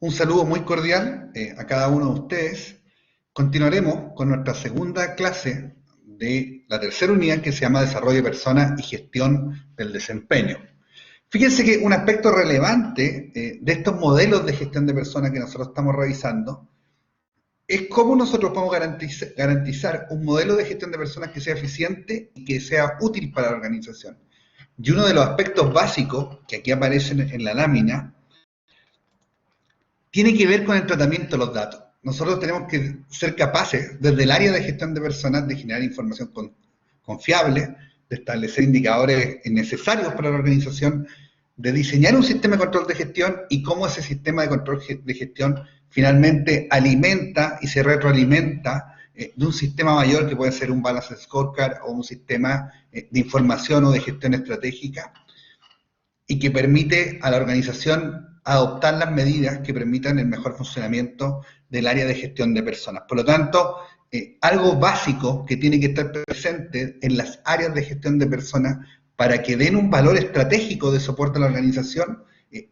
Un saludo muy cordial a cada uno de ustedes. Continuaremos con nuestra segunda clase de la tercera unidad que se llama Desarrollo de Personas y Gestión del Desempeño. Fíjense que un aspecto relevante de estos modelos de gestión de personas que nosotros estamos revisando es cómo nosotros podemos garantizar un modelo de gestión de personas que sea eficiente y que sea útil para la organización. Y uno de los aspectos básicos que aquí aparecen en la lámina tiene que ver con el tratamiento de los datos. Nosotros tenemos que ser capaces, desde el área de gestión de personas, de generar información confiable, de establecer indicadores necesarios para la organización, de diseñar un sistema de control de gestión y cómo ese sistema de control de gestión finalmente alimenta y se retroalimenta de un sistema mayor que puede ser un Balance Scorecard o un sistema de información o de gestión estratégica y que permite a la organización adoptar las medidas que permitan el mejor funcionamiento del área de gestión de personas. Por lo tanto, algo básico que tiene que estar presente en las áreas de gestión de personas para que den un valor estratégico de soporte a la organización,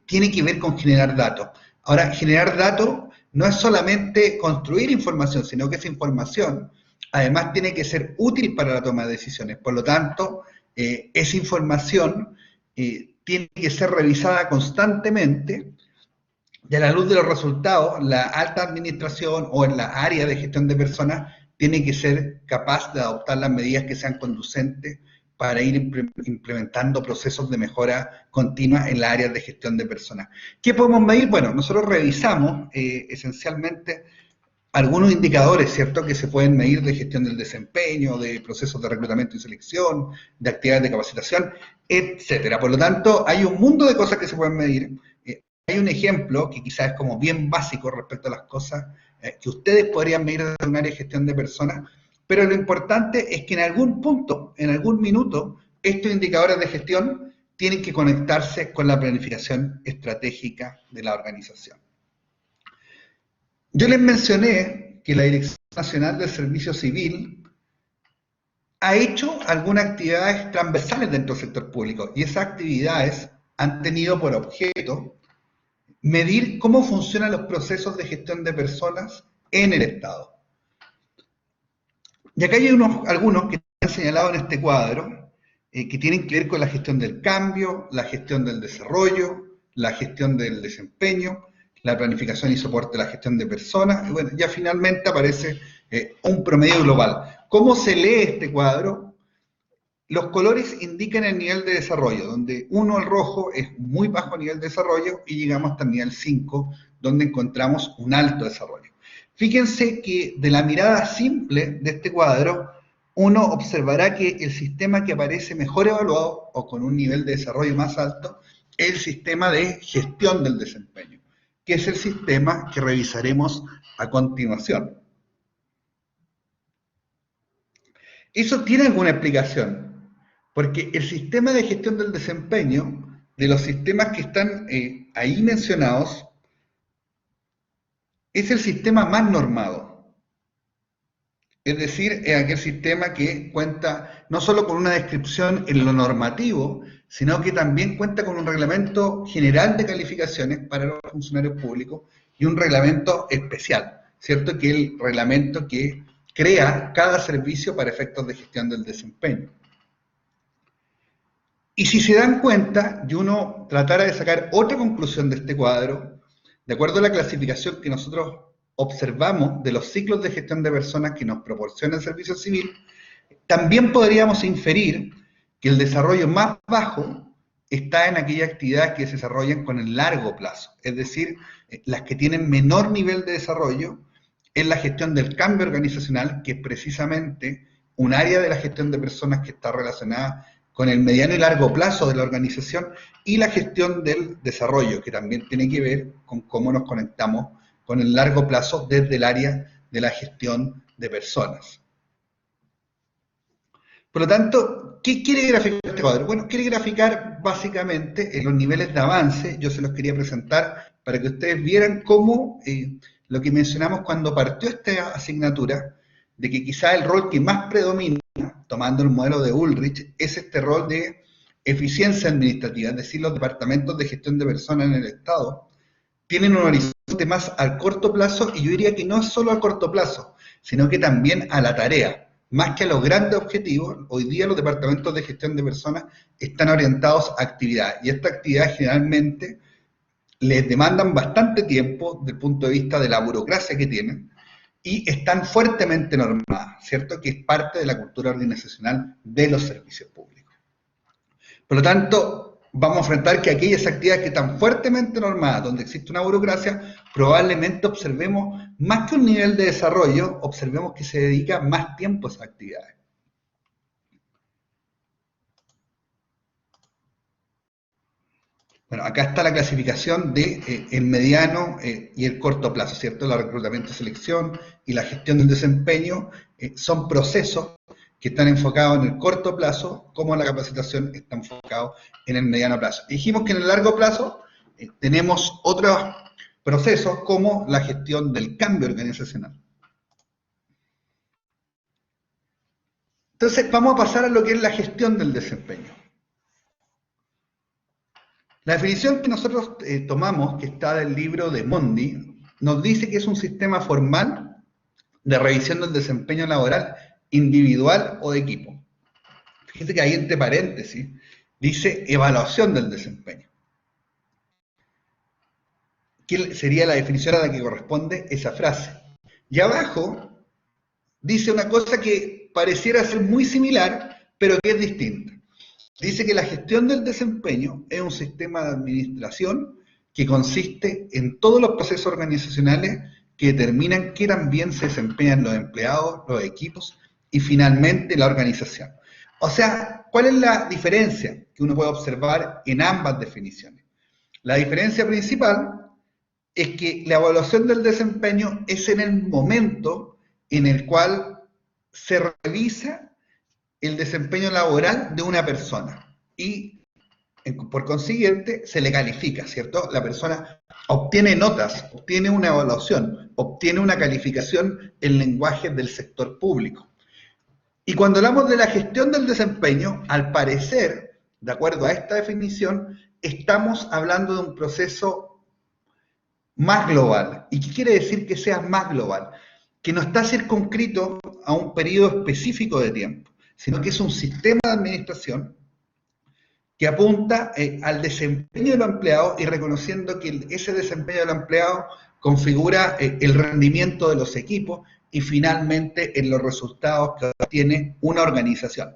tiene que ver con generar datos. Ahora, generar datos no es solamente construir información, sino que esa información además tiene que ser útil para la toma de decisiones. Por lo tanto, esa información tiene que ser revisada constantemente y a la luz de los resultados, la alta administración o en la área de gestión de personas tiene que ser capaz de adoptar las medidas que sean conducentes para ir implementando procesos de mejora continua en las áreas de gestión de personas. ¿Qué podemos medir? Bueno, nosotros revisamos esencialmente algunos indicadores, ¿cierto?, que se pueden medir de gestión del desempeño, de procesos de reclutamiento y selección, de actividades de capacitación, etcétera. Por lo tanto, hay un mundo de cosas que se pueden medir. Hay un ejemplo que quizás es como bien básico respecto a las cosas que ustedes podrían medir desde un área de gestión de personas, pero lo importante es que en algún punto, en algún minuto, estos indicadores de gestión tienen que conectarse con la planificación estratégica de la organización. Yo les mencioné que la Dirección Nacional del Servicio Civil ha hecho algunas actividades transversales dentro del sector público y esas actividades han tenido por objeto medir cómo funcionan los procesos de gestión de personas en el Estado. Y acá hay algunos que han señalado en este cuadro que tienen que ver con la gestión del cambio, la gestión del desarrollo, la gestión del desempeño, la planificación y soporte de la gestión de personas, y bueno, ya finalmente aparece un promedio global. ¿Cómo se lee este cuadro? Los colores indican el nivel de desarrollo, donde 1, el rojo, es muy bajo nivel de desarrollo, y llegamos hasta el nivel 5, donde encontramos un alto desarrollo. Fíjense que de la mirada simple de este cuadro, uno observará que el sistema que aparece mejor evaluado, o con un nivel de desarrollo más alto, es el sistema de gestión del desempeño, que es el sistema que revisaremos a continuación. ¿Eso tiene alguna explicación? Porque el sistema de gestión del desempeño, de los sistemas que están ahí mencionados, es el sistema más normado. Es decir, es aquel sistema que cuenta no solo con una descripción en lo normativo, sino que también cuenta con un reglamento general de calificaciones para los funcionarios públicos y un reglamento especial, ¿cierto? Que es el reglamento que crea cada servicio para efectos de gestión del desempeño. Y si se dan cuenta, y uno tratara de sacar otra conclusión de este cuadro, de acuerdo a la clasificación que nosotros observamos de los ciclos de gestión de personas que nos proporciona el servicio civil, también podríamos inferir que el desarrollo más bajo está en aquellas actividades que se desarrollan con el largo plazo, es decir, las que tienen menor nivel de desarrollo en la gestión del cambio organizacional, que es precisamente un área de la gestión de personas que está relacionada con el mediano y largo plazo de la organización, y la gestión del desarrollo, que también tiene que ver con cómo nos conectamos con el largo plazo desde el área de la gestión de personas. Por lo tanto, ¿qué quiere graficar este cuadro? Bueno, quiere graficar básicamente los niveles de avance. Yo se los quería presentar para que ustedes vieran cómo lo que mencionamos cuando partió esta asignatura, de que quizá el rol que más predomina, tomando el modelo de Ulrich, es este rol de eficiencia administrativa, es decir, los departamentos de gestión de personas en el Estado tienen un horizonte más al corto plazo, y yo diría que no es solo al corto plazo, sino que también a la tarea. Más que a los grandes objetivos, hoy día los departamentos de gestión de personas están orientados a actividades, y esta actividad generalmente les demandan bastante tiempo desde el punto de vista de la burocracia que tienen, y están fuertemente normadas, ¿cierto? Que es parte de la cultura organizacional de los servicios públicos. Por lo tanto, vamos a enfrentar que aquellas actividades que están fuertemente normadas, donde existe una burocracia, probablemente observemos, más que un nivel de desarrollo, observemos que se dedica más tiempo a esas actividades. Bueno, acá está la clasificación de el mediano y el corto plazo, ¿cierto? El reclutamiento y selección y la gestión del desempeño son procesos que están enfocados en el corto plazo, como la capacitación está enfocado en el mediano plazo. Dijimos que en el largo plazo tenemos otros procesos como la gestión del cambio organizacional. Entonces, vamos a pasar a lo que es la gestión del desempeño. La definición que nosotros tomamos, que está del libro de Mondi, nos dice que es un sistema formal de revisión del desempeño laboral individual o de equipo. Fíjense que ahí entre paréntesis dice evaluación del desempeño. ¿Qué sería la definición a la que corresponde esa frase? Y abajo dice una cosa que pareciera ser muy similar, pero que es distinta. Dice que la gestión del desempeño es un sistema de administración que consiste en todos los procesos organizacionales que determinan qué tan bien se desempeñan los empleados, los equipos y finalmente la organización. O sea, ¿cuál es la diferencia que uno puede observar en ambas definiciones? La diferencia principal es que la evaluación del desempeño es en el momento en el cual se revisa el desempeño laboral de una persona y por consiguiente se le califica, ¿cierto? La persona obtiene notas, obtiene una evaluación, obtiene una calificación en lenguaje del sector público. Y cuando hablamos de la gestión del desempeño, al parecer, de acuerdo a esta definición, estamos hablando de un proceso más global. ¿Y qué quiere decir que sea más global? Que no está circunscrito a un periodo específico de tiempo, sino que es un sistema de administración que apunta al desempeño de los empleados y reconociendo que ese desempeño de los empleados configura el rendimiento de los equipos y finalmente en los resultados que obtiene una organización.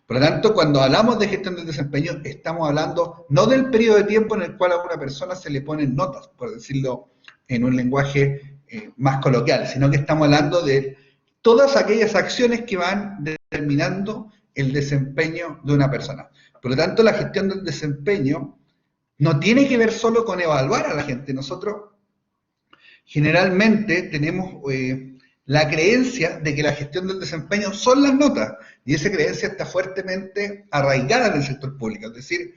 Por lo tanto, cuando hablamos de gestión del desempeño, estamos hablando no del periodo de tiempo en el cual a una persona se le ponen notas, por decirlo en un lenguaje más coloquial, sino que estamos hablando de todas aquellas acciones que van determinando el desempeño de una persona. Por lo tanto, la gestión del desempeño no tiene que ver solo con evaluar a la gente. Nosotros generalmente tenemos la creencia de que la gestión del desempeño son las notas, y esa creencia está fuertemente arraigada en el sector público, es decir,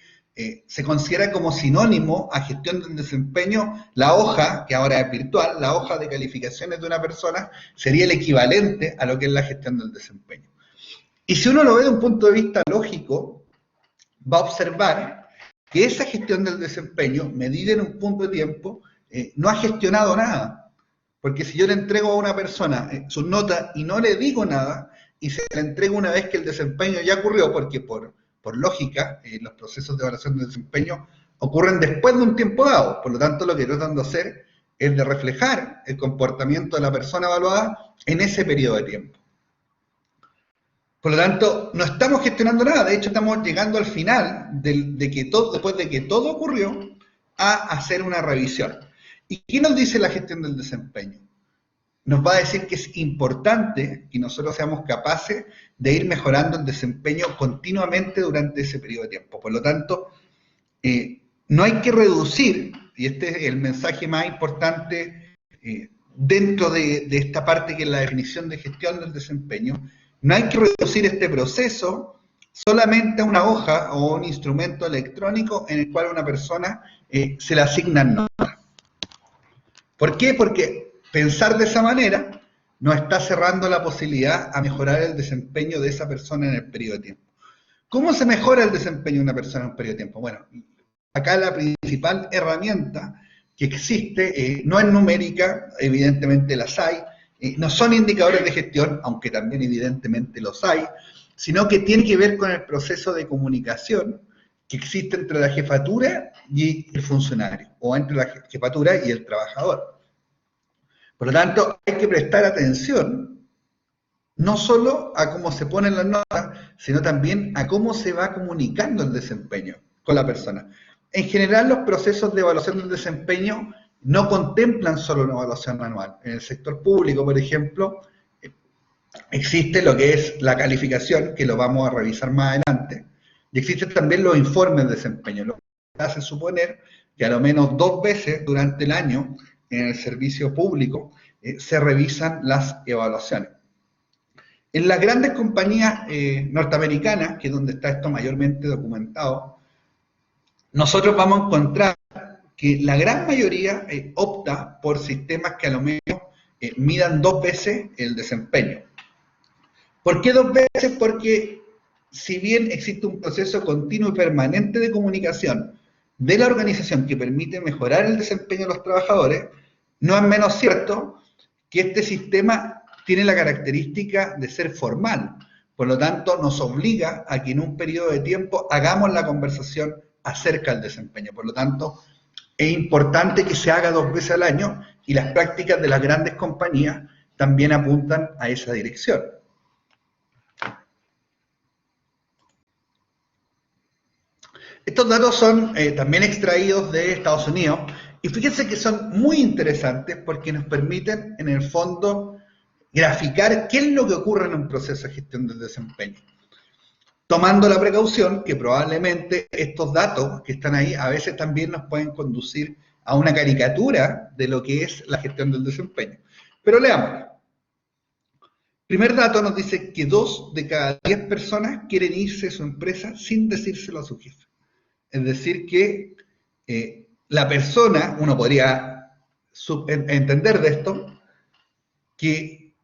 se considera como sinónimo a gestión del desempeño la hoja, que ahora es virtual, la hoja de calificaciones de una persona sería el equivalente a lo que es la gestión del desempeño. Y si uno lo ve de un punto de vista lógico, va a observar que esa gestión del desempeño, medida en un punto de tiempo, no ha gestionado nada. Porque si yo le entrego a una persona sus notas y no le digo nada, y se la entrego una vez que el desempeño ya ocurrió, porque por lógica, los procesos de evaluación de desempeño ocurren después de un tiempo dado. Por lo tanto, lo que tratan de hacer es de reflejar el comportamiento de la persona evaluada en ese periodo de tiempo. Por lo tanto, no estamos gestionando nada. De hecho, estamos llegando al final después de que todo ocurrió, a hacer una revisión. ¿Y qué nos dice la gestión del desempeño? Nos va a decir que es importante que nosotros seamos capaces de ir mejorando el desempeño continuamente durante ese periodo de tiempo. Por lo tanto, no hay que reducir, y este es el mensaje más importante dentro de esta parte que es la definición de gestión del desempeño, no hay que reducir este proceso solamente a una hoja o un instrumento electrónico en el cual a una persona se le asignan notas. ¿Por qué? Porque pensar de esa manera nos está cerrando la posibilidad a mejorar el desempeño de esa persona en el periodo de tiempo. ¿Cómo se mejora el desempeño de una persona en un periodo de tiempo? Bueno, acá la principal herramienta que existe, no es numérica, evidentemente las hay, no son indicadores de gestión, aunque también evidentemente los hay, sino que tiene que ver con el proceso de comunicación que existe entre la jefatura y el funcionario, o entre la jefatura y el trabajador. Por lo tanto, hay que prestar atención no solo a cómo se ponen las notas, sino también a cómo se va comunicando el desempeño con la persona. En general, los procesos de evaluación del desempeño no contemplan solo una evaluación anual. En el sector público, por ejemplo, existe lo que es la calificación, que lo vamos a revisar más adelante, y existen también los informes de desempeño, lo que hace suponer que a lo menos 2 veces durante el año en el servicio público se revisan las evaluaciones. En las grandes compañías norteamericanas, que es donde está esto mayormente documentado, nosotros vamos a encontrar que la gran mayoría opta por sistemas que a lo menos midan 2 veces el desempeño. ¿Por qué 2 veces? Porque si bien existe un proceso continuo y permanente de comunicación de la organización que permite mejorar el desempeño de los trabajadores, no es menos cierto que este sistema tiene la característica de ser formal. Por lo tanto, nos obliga a que en un periodo de tiempo hagamos la conversación acerca del desempeño. Por lo tanto, es importante que se haga 2 veces al año y las prácticas de las grandes compañías también apuntan a esa dirección. Estos datos son también extraídos de Estados Unidos y fíjense que son muy interesantes porque nos permiten, en el fondo, graficar qué es lo que ocurre en un proceso de gestión del desempeño. Tomando la precaución que probablemente estos datos que están ahí a veces también nos pueden conducir a una caricatura de lo que es la gestión del desempeño. Pero leámoslo. Primer dato nos dice que 2 de cada 10 personas quieren irse de su empresa sin decírselo a su jefe. Es decir que la persona, uno podría entender de esto, que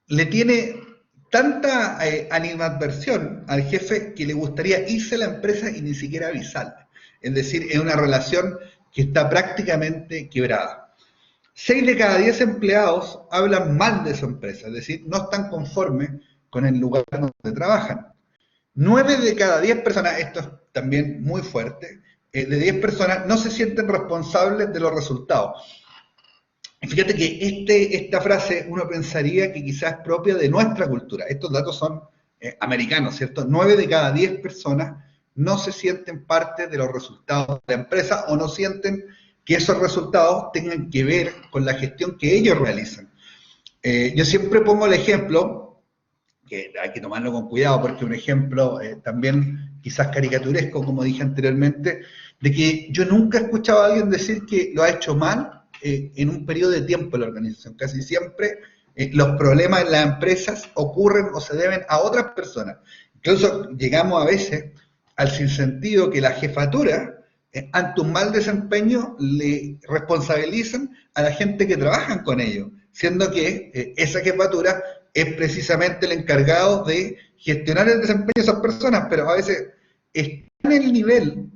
le tiene tanta animadversión al jefe que le gustaría irse a la empresa y ni siquiera avisarle. Es decir, es una relación que está prácticamente quebrada. 6 de cada 10 empleados hablan mal de su empresa, es decir, no están conformes con el lugar donde trabajan. 9 de cada 10 personas, esto es también muy fuerte, de 10 personas no se sienten responsables de los resultados. Fíjate que esta frase uno pensaría que quizás es propia de nuestra cultura. Estos datos son americanos, ¿cierto? 9 de cada 10 personas no se sienten parte de los resultados de la empresa o no sienten que esos resultados tengan que ver con la gestión que ellos realizan. Yo siempre pongo el ejemplo, que hay que tomarlo con cuidado porque es un ejemplo también quizás caricaturesco, como dije anteriormente, de que yo nunca he escuchado a alguien decir que lo ha hecho mal en un periodo de tiempo en la organización. Casi siempre los problemas en las empresas ocurren o se deben a otras personas. Incluso llegamos a veces al sinsentido que la jefatura, ante un mal desempeño, le responsabilizan a la gente que trabajan con ellos, siendo que esa jefatura es precisamente el encargado de gestionar el desempeño de esas personas, pero a veces está en el nivel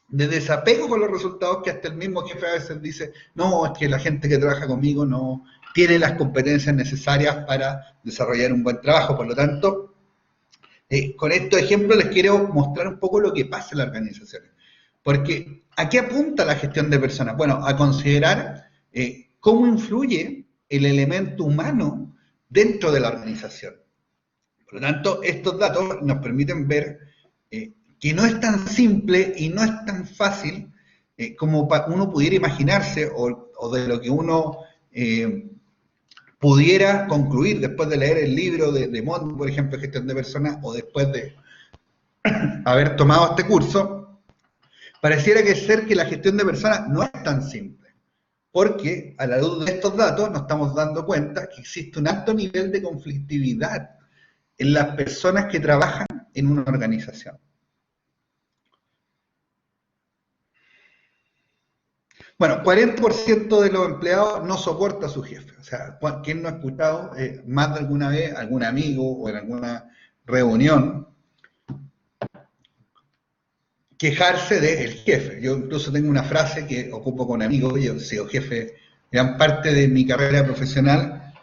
de desapego con los resultados que hasta el mismo jefe a veces dice, no, es que la gente que trabaja conmigo no tiene las competencias necesarias para desarrollar un buen trabajo. Por lo tanto, con estos ejemplos les quiero mostrar un poco lo que pasa en las organizaciones. Porque, ¿a qué apunta la gestión de personas? Bueno, a considerar cómo influye el elemento humano dentro de la organización. Por lo tanto, estos datos nos permiten ver que no es tan simple y no es tan fácil como uno pudiera imaginarse o de lo que uno pudiera concluir después de leer el libro de Mond, por ejemplo, Gestión de Personas, o después de haber tomado este curso. Pareciera que la gestión de personas no es tan simple, porque a la luz de estos datos nos estamos dando cuenta que existe un alto nivel de conflictividad en las personas que trabajan en una organización. Bueno, 40% de los empleados no soporta a su jefe. O sea, ¿quién no ha escuchado más de alguna vez, algún amigo o en alguna reunión, quejarse del jefe. Yo incluso tengo una frase que ocupo con amigos, yo he sido jefe gran parte de mi carrera profesional,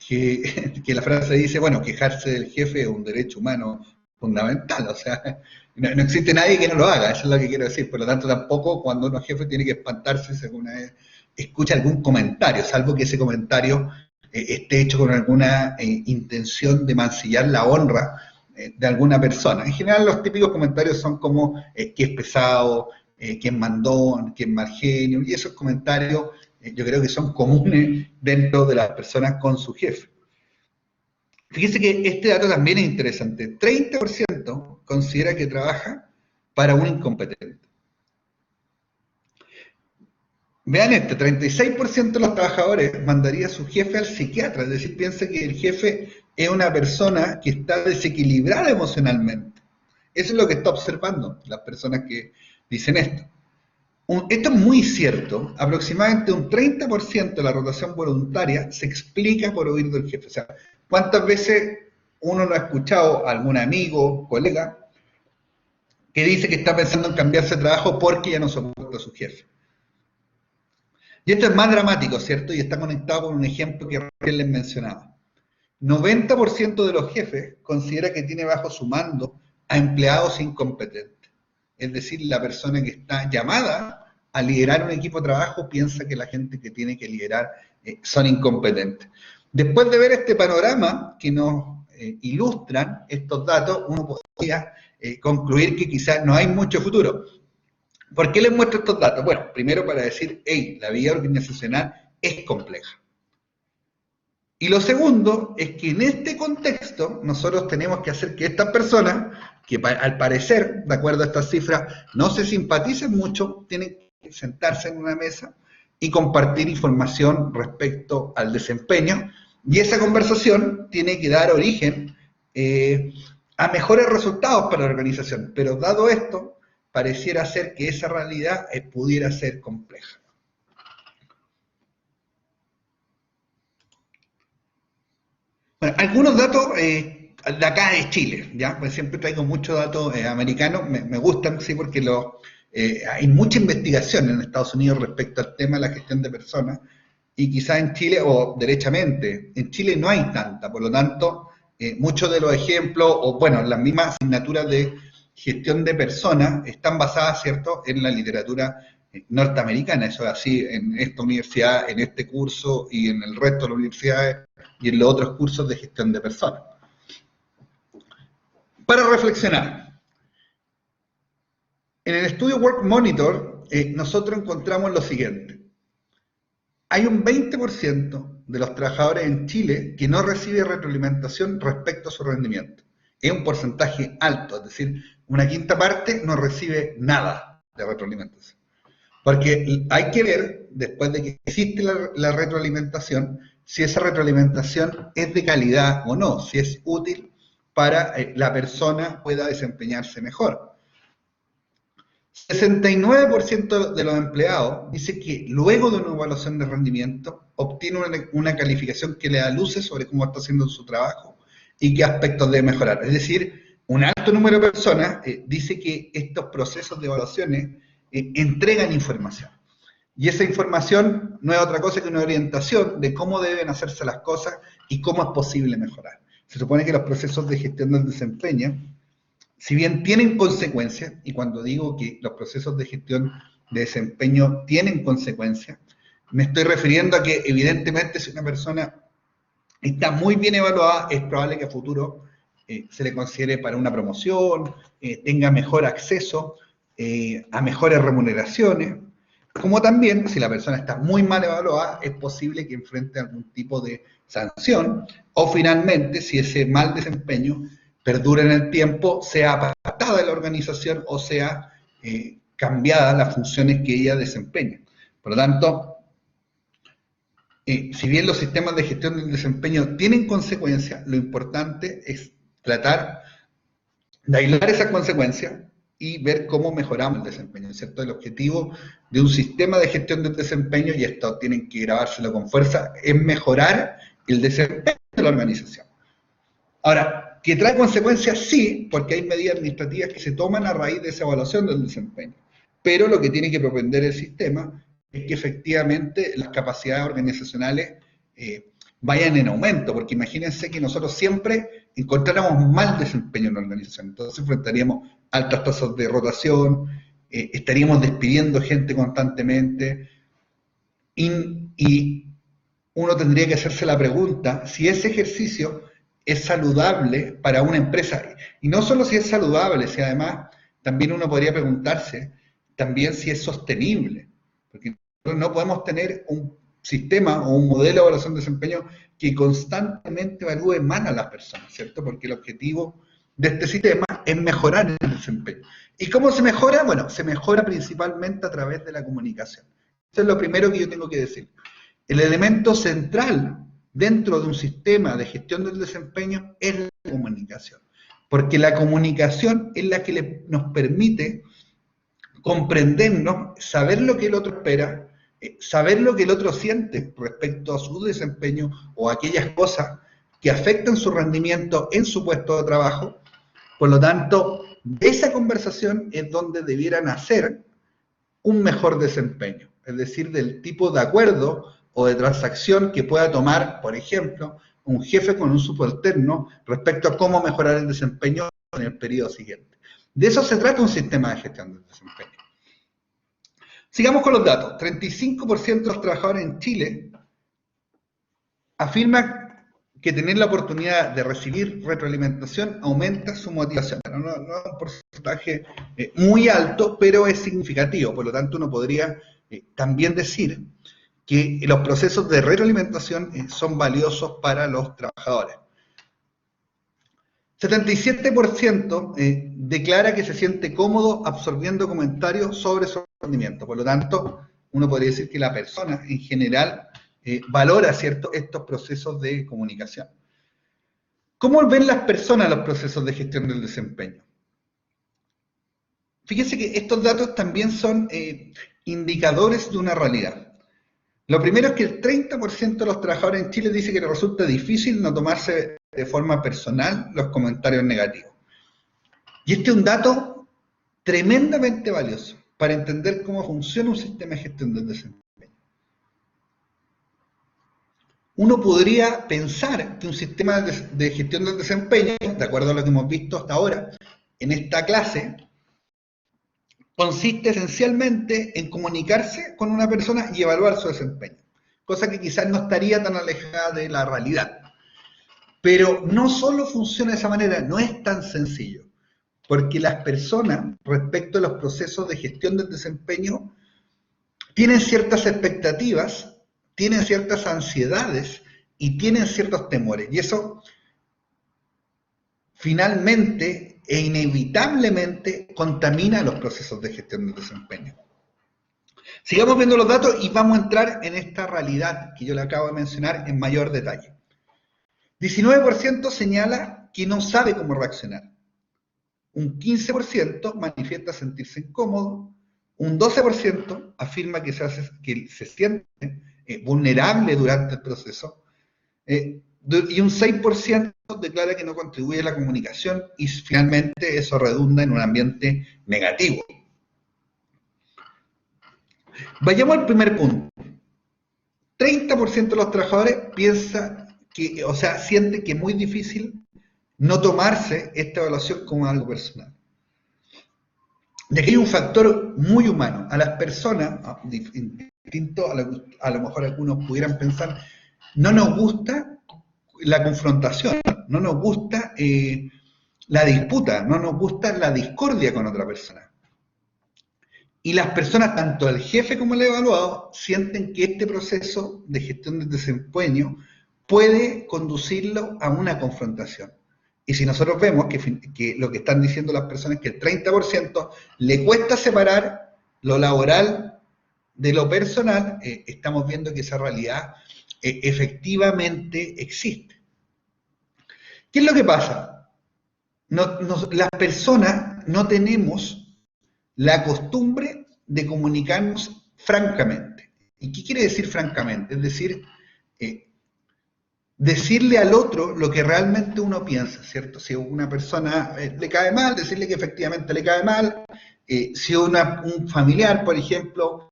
que la frase dice, bueno, quejarse del jefe es un derecho humano fundamental, o sea, no existe nadie que no lo haga, eso es lo que quiero decir, por lo tanto tampoco cuando uno es jefe tiene que espantarse si alguna vez escucha algún comentario, salvo que ese comentario esté hecho con alguna intención de mancillar la honra de alguna persona. En general los típicos comentarios son como que es pesado, que es mandón, que es mal genio, y esos comentarios yo creo que son comunes dentro de las personas con su jefe. Fíjese que este dato también es interesante. 30% considera que trabaja para un incompetente. Vean este, 36% de los trabajadores mandaría a su jefe al psiquiatra, es decir, piensa que el jefe es una persona que está desequilibrada emocionalmente. Eso es lo que está observando las personas que dicen esto. Esto es muy cierto, aproximadamente un 30% de la rotación voluntaria se explica por oír del jefe. O sea, ¿cuántas veces uno no ha escuchado a algún amigo, colega, que dice que está pensando en cambiarse de trabajo porque ya no soporta a su jefe? Y esto es más dramático, ¿cierto? Y está conectado con un ejemplo que Raquel les mencionaba. 90% de los jefes considera que tiene bajo su mando a empleados incompetentes. Es decir, la persona que está llamada a liderar un equipo de trabajo piensa que la gente que tiene que liderar son incompetentes. Después de ver este panorama que nos ilustran estos datos, uno podría concluir que quizás no hay mucho futuro. ¿Por qué les muestro estos datos? Bueno, primero para decir, hey, la vida organizacional es compleja. Y lo segundo es que en este contexto nosotros tenemos que hacer que estas personas, que al parecer, de acuerdo a estas cifras, no se simpaticen mucho, tienen que sentarse en una mesa y compartir información respecto al desempeño. Y esa conversación tiene que dar origen a mejores resultados para la organización. Pero dado esto, pareciera ser que esa realidad pudiera ser compleja. Bueno, algunos datos de acá de Chile, ¿ya? Pues siempre traigo muchos datos americanos, me gustan, sí, porque hay mucha investigación en Estados Unidos respecto al tema de la gestión de personas, y quizás en Chile, o derechamente, en Chile no hay tanta, por lo tanto, muchos de los ejemplos, o bueno, las mismas asignaturas de gestión de personas están basadas, ¿cierto?, en la literatura norteamericana. Eso es así en esta universidad, en este curso y en el resto de las universidades y en los otros cursos de gestión de personas. Para reflexionar, en el estudio Work Monitor nosotros encontramos lo siguiente. Hay un 20% de los trabajadores en Chile que no recibe retroalimentación respecto a su rendimiento. Es un porcentaje alto, es decir, una quinta parte no recibe nada de retroalimentación. Porque hay que ver, después de que existe la retroalimentación, si esa retroalimentación es de calidad o no, si es útil para la persona pueda desempeñarse mejor. 69% de los empleados dice que luego de una evaluación de rendimiento obtiene una calificación que le da luces sobre cómo está haciendo su trabajo y qué aspectos debe mejorar. Es decir, un alto número de personas dice que estos procesos de evaluaciones entregan información. Y esa información no es otra cosa que una orientación de cómo deben hacerse las cosas y cómo es posible mejorar. Se supone que los procesos de gestión del desempeño, si bien tienen consecuencias, y cuando digo que los procesos de gestión de desempeño tienen consecuencias, me estoy refiriendo a que evidentemente si una persona está muy bien evaluada, es probable que a futuro se le considere para una promoción, tenga mejor acceso a mejores remuneraciones, como también, si la persona está muy mal evaluada, es posible que enfrente algún tipo de sanción, o finalmente, si ese mal desempeño perdura en el tiempo, sea apartada de la organización o sea cambiada las funciones que ella desempeña. Por lo tanto, si bien los sistemas de gestión del desempeño tienen consecuencias, lo importante es tratar de aislar esas consecuencias y ver cómo mejoramos el desempeño, ¿cierto? El objetivo de un sistema de gestión del desempeño, y esto tienen que grabárselo con fuerza, es mejorar el desempeño de la organización. Ahora, ¿Que trae consecuencias? Sí, porque hay medidas administrativas que se toman a raíz de esa evaluación del desempeño. Pero lo que tiene que propender el sistema es que efectivamente las capacidades organizacionales vayan en aumento, porque imagínense que nosotros siempre encontráramos mal desempeño en la organización, entonces enfrentaríamos altas tasas de rotación, estaríamos despidiendo gente constantemente, y uno tendría que hacerse la pregunta si ese ejercicio es saludable para una empresa. Y no solo si es saludable, si además también uno podría preguntarse también si es sostenible. Porque no podemos tener un sistema o un modelo de evaluación de desempeño que constantemente evalúe mal a las personas, ¿cierto? Porque el objetivo de este sistema es mejorar el desempeño. ¿Y cómo se mejora? Bueno, se mejora principalmente a través de la comunicación. Eso es lo primero que yo tengo que decir. El elemento central dentro de un sistema de gestión del desempeño es la comunicación, porque la comunicación es la que nos permite comprendernos, saber lo que el otro espera, saber lo que el otro siente respecto a su desempeño o aquellas cosas que afectan su rendimiento en su puesto de trabajo. Por lo tanto, de esa conversación es donde debiera nacer un mejor desempeño, es decir, del tipo de acuerdo o de transacción que pueda tomar, por ejemplo, un jefe con un subalterno respecto a cómo mejorar el desempeño en el periodo siguiente. De eso se trata un sistema de gestión del desempeño. Sigamos con los datos. 35% de los trabajadores en Chile afirman que tener la oportunidad de recibir retroalimentación aumenta su motivación. No es un porcentaje muy alto, pero es significativo. Por lo tanto, uno podría también decir que los procesos de retroalimentación son valiosos para los trabajadores. 77% declara que se siente cómodo absorbiendo comentarios sobre su rendimiento. Por lo tanto, uno podría decir que la persona en general valora, ¿cierto?, estos procesos de comunicación. ¿Cómo ven las personas los procesos de gestión del desempeño? Fíjense que estos datos también son indicadores de una realidad. Lo primero es que el 30% de los trabajadores en Chile dice que les resulta difícil no tomarse de forma personal los comentarios negativos. Y este es un dato tremendamente valioso para entender cómo funciona un sistema de gestión del desempeño. Uno podría pensar que un sistema de gestión del desempeño, de acuerdo a lo que hemos visto hasta ahora en esta clase, consiste esencialmente en comunicarse con una persona y evaluar su desempeño, cosa que quizás no estaría tan alejada de la realidad. Pero no solo funciona de esa manera, no es tan sencillo, porque las personas, respecto a los procesos de gestión del desempeño, tienen ciertas expectativas, tienen ciertas ansiedades y tienen ciertos temores. Y eso finalmente e inevitablemente contamina los procesos de gestión del desempeño. Sigamos viendo los datos y vamos a entrar en esta realidad que yo le acabo de mencionar en mayor detalle. 19% señala que no sabe cómo reaccionar. Un 15% manifiesta sentirse incómodo. Un 12% afirma que se siente vulnerable durante el proceso. Y un 6% declara que no contribuye a la comunicación y finalmente eso redunda en un ambiente negativo. Vayamos al primer punto. 30% de los trabajadores piensa que, o sea, siente que es muy difícil no tomarse esta evaluación como algo personal. De aquí hay un factor muy humano. A las personas, distinto a lo mejor algunos pudieran pensar, no nos gusta la confrontación, no nos gusta la disputa, no nos gusta la discordia con otra persona. Y las personas, tanto el jefe como el evaluado, sienten que este proceso de gestión del desempeño puede conducirlo a una confrontación. Y si nosotros vemos que lo que están diciendo las personas es que el 30% le cuesta separar lo laboral de lo personal, estamos viendo que esa realidad efectivamente existe. ¿Qué es lo que pasa? Las personas no tenemos la costumbre de comunicarnos francamente. ¿Y qué quiere decir francamente? Es decir, decirle al otro lo que realmente uno piensa, ¿cierto? Si a una persona le cae mal, decirle que efectivamente le cae mal. Si un familiar, por ejemplo,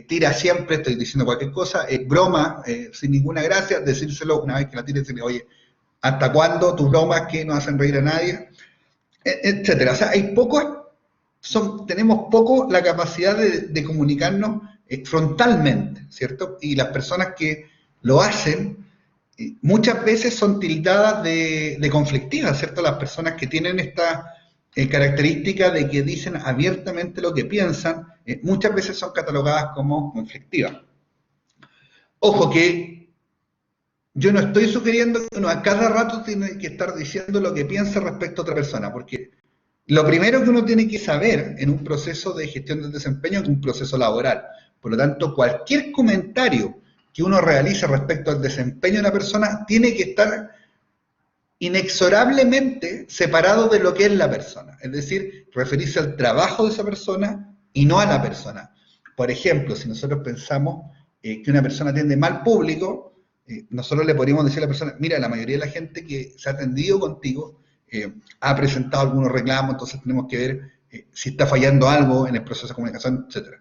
tira siempre, estoy diciendo cualquier cosa, broma, sin ninguna gracia, decírselo una vez que la tire, decirle, oye, ¿hasta cuándo tus bromas que no hacen reír a nadie? Etcétera. O sea, tenemos poco la capacidad de comunicarnos frontalmente, ¿cierto? Y las personas que lo hacen muchas veces son tildadas de conflictivas, ¿cierto? Las personas que tienen esta característica de que dicen abiertamente lo que piensan, muchas veces son catalogadas como conflictivas. Ojo que yo no estoy sugiriendo que uno a cada rato tiene que estar diciendo lo que piensa respecto a otra persona, porque lo primero que uno tiene que saber en un proceso de gestión del desempeño es un proceso laboral. Por lo tanto, cualquier comentario que uno realice respecto al desempeño de una persona tiene que estar inexorablemente separado de lo que es la persona. Es decir, referirse al trabajo de esa persona y no a la persona. Por ejemplo, si nosotros pensamos que una persona atiende mal público, nosotros le podríamos decir a la persona, mira, la mayoría de la gente que se ha atendido contigo ha presentado algunos reclamos, entonces tenemos que ver si está fallando algo en el proceso de comunicación, etc.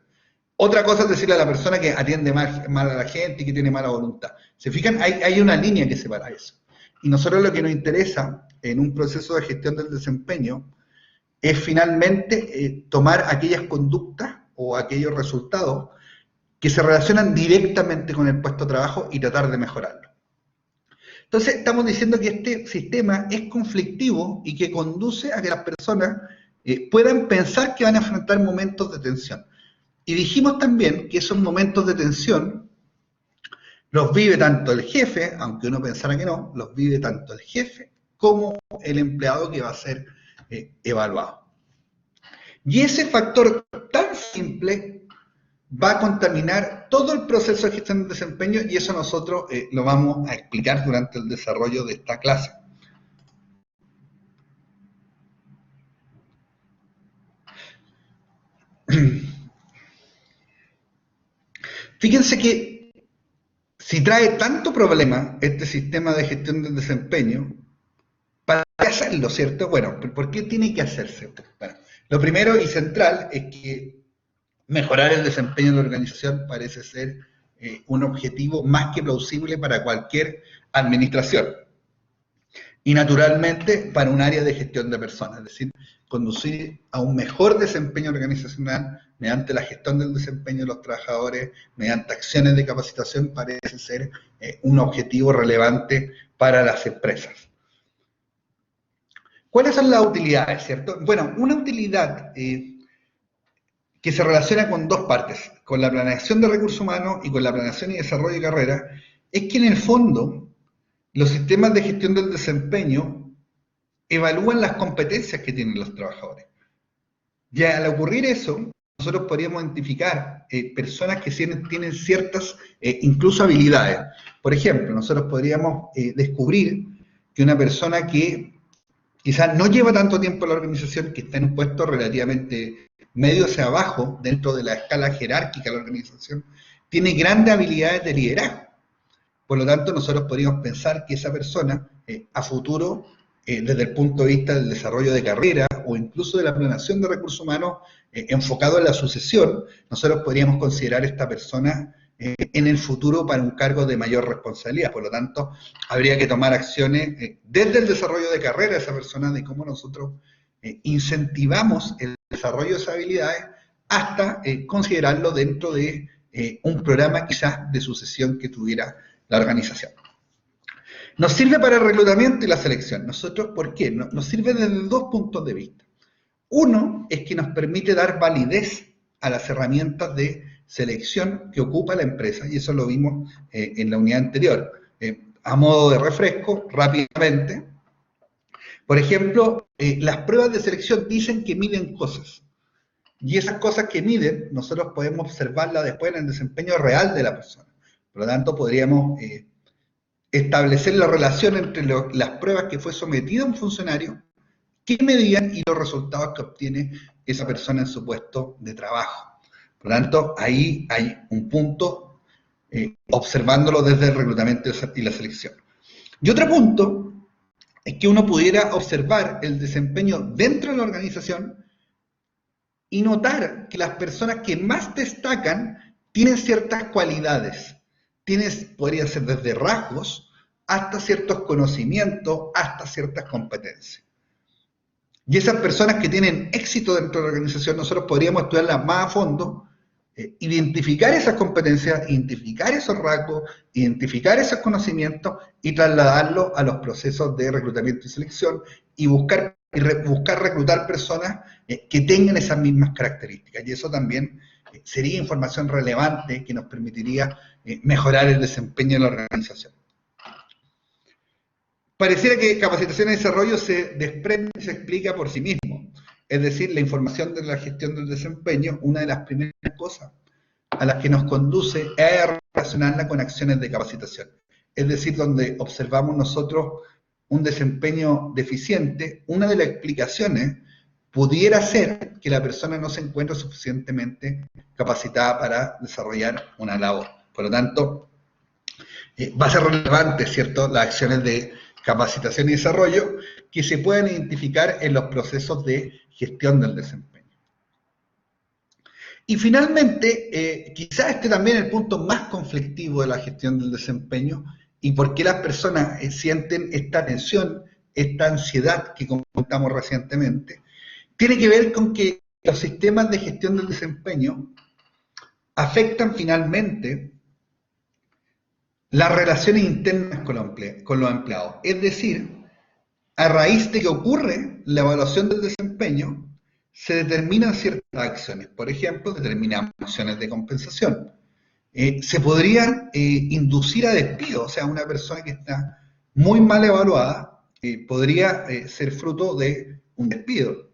Otra cosa es decirle a la persona que atiende mal a la gente y que tiene mala voluntad. ¿Se fijan? Hay una línea que separa eso. Y nosotros lo que nos interesa en un proceso de gestión del desempeño es finalmente tomar aquellas conductas o aquellos resultados que se relacionan directamente con el puesto de trabajo y tratar de mejorarlo. Entonces, estamos diciendo que este sistema es conflictivo y que conduce a que las personas puedan pensar que van a enfrentar momentos de tensión. Y dijimos también que esos momentos de tensión los vive tanto el jefe, aunque uno pensara que no, los vive tanto el jefe como el empleado que va a ser evaluado. Y ese factor tan simple va a contaminar todo el proceso de gestión de desempeño y eso nosotros lo vamos a explicar durante el desarrollo de esta clase. Fíjense que si trae tanto problema este sistema de gestión del desempeño, ¿para qué hacerlo, cierto? Bueno, ¿por qué tiene que hacerse? Bueno, lo primero y central es que mejorar el desempeño de la organización parece ser un objetivo más que plausible para cualquier administración. Y naturalmente para un área de gestión de personas, es decir, conducir a un mejor desempeño organizacional mediante la gestión del desempeño de los trabajadores, mediante acciones de capacitación, parece ser un objetivo relevante para las empresas. ¿Cuáles son las utilidades, cierto? Bueno, una utilidad que se relaciona con dos partes, con la planeación de recursos humanos y con la planeación y desarrollo de carrera, es que en el fondo los sistemas de gestión del desempeño evalúan las competencias que tienen los trabajadores. Y al ocurrir eso, nosotros podríamos identificar personas que tienen ciertas, incluso habilidades. Por ejemplo, nosotros podríamos descubrir que una persona que quizás no lleva tanto tiempo en la organización, que está en un puesto relativamente medio hacia abajo dentro de la escala jerárquica de la organización, tiene grandes habilidades de liderazgo. Por lo tanto, nosotros podríamos pensar que esa persona, a futuro, desde el punto de vista del desarrollo de carrera o incluso de la planeación de recursos humanos, enfocado en la sucesión, nosotros podríamos considerar a esta persona en el futuro para un cargo de mayor responsabilidad. Por lo tanto, habría que tomar acciones desde el desarrollo de carrera de esa persona, de cómo nosotros incentivamos el desarrollo de esas habilidades, hasta considerarlo dentro de un programa quizás de sucesión que tuviera la organización. Nos sirve para el reclutamiento y la selección. Nosotros, ¿por qué? Nos sirve desde dos puntos de vista. Uno es que nos permite dar validez a las herramientas de selección que ocupa la empresa, y eso lo vimos en la unidad anterior. A modo de refresco, rápidamente, por ejemplo, las pruebas de selección dicen que miden cosas, y esas cosas que miden, nosotros podemos observarlas después en el desempeño real de la persona. Por lo tanto, podríamos establecer la relación entre las pruebas que fue sometido a un funcionario, qué medían y los resultados que obtiene esa persona en su puesto de trabajo. Por lo tanto, ahí hay un punto observándolo desde el reclutamiento y la selección. Y otro punto es que uno pudiera observar el desempeño dentro de la organización y notar que las personas que más destacan tienen ciertas cualidades. Podría ser desde rasgos hasta ciertos conocimientos, hasta ciertas competencias. Y esas personas que tienen éxito dentro de la organización, nosotros podríamos estudiarlas más a fondo, identificar esas competencias, identificar esos rasgos, identificar esos conocimientos y trasladarlos a los procesos de reclutamiento y selección y buscar reclutar personas que tengan esas mismas características. Y eso también sería información relevante que nos permitiría mejorar el desempeño de la organización. Pareciera que capacitación y desarrollo se desprende y se explica por sí mismo. Es decir, la información de la gestión del desempeño, una de las primeras cosas a las que nos conduce es relacionarla con acciones de capacitación. Es decir, donde observamos nosotros un desempeño deficiente, una de las explicaciones pudiera ser que la persona no se encuentra suficientemente capacitada para desarrollar una labor. Por lo tanto, va a ser relevante, ¿cierto?, las acciones de capacitación y desarrollo que se pueden identificar en los procesos de gestión del desempeño. Y finalmente, quizás este también es el punto más conflictivo de la gestión del desempeño y por qué las personas sienten esta tensión, esta ansiedad que comentamos recientemente, tiene que ver con que los sistemas de gestión del desempeño afectan finalmente las relaciones internas con los empleados. Es decir, a raíz de que ocurre la evaluación del desempeño, se determinan ciertas acciones. Por ejemplo, determinamos acciones de compensación. Se podrían inducir a despido, o sea, una persona que está muy mal evaluada podría ser fruto de un despido.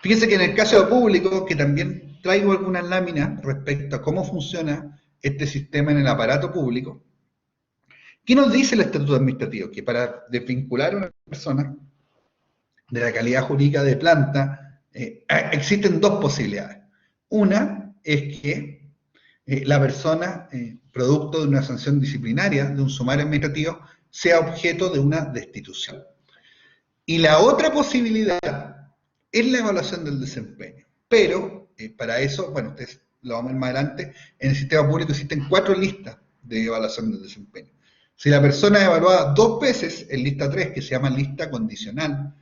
Fíjense que en el caso público, que también traigo algunas láminas respecto a cómo funciona este sistema en el aparato público, ¿qué nos dice el Estatuto Administrativo? Que para desvincular a una persona de la calidad jurídica de planta, existen dos posibilidades. Una es que la persona, producto de una sanción disciplinaria, de un sumario administrativo, sea objeto de una destitución. Y la otra posibilidad es la evaluación del desempeño. Pero, para eso, bueno, ustedes lo vamos a ver más adelante, en el sistema público existen 4 listas de evaluación del desempeño. Si la persona es evaluada 2 veces en lista 3, que se llama lista condicional,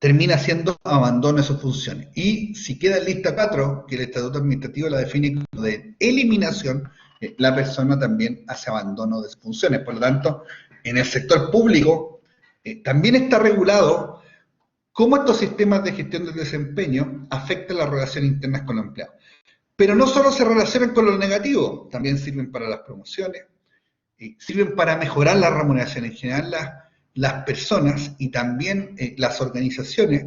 termina siendo abandono de sus funciones. Y si queda en lista 4, que el Estatuto Administrativo la define como de eliminación, la persona también hace abandono de sus funciones. Por lo tanto, en el sector público también está regulado cómo estos sistemas de gestión del desempeño afectan las relaciones internas con los empleados. Pero no solo se relacionan con lo negativo, también sirven para las promociones, sirven para mejorar la remuneración. En general, las personas y también las organizaciones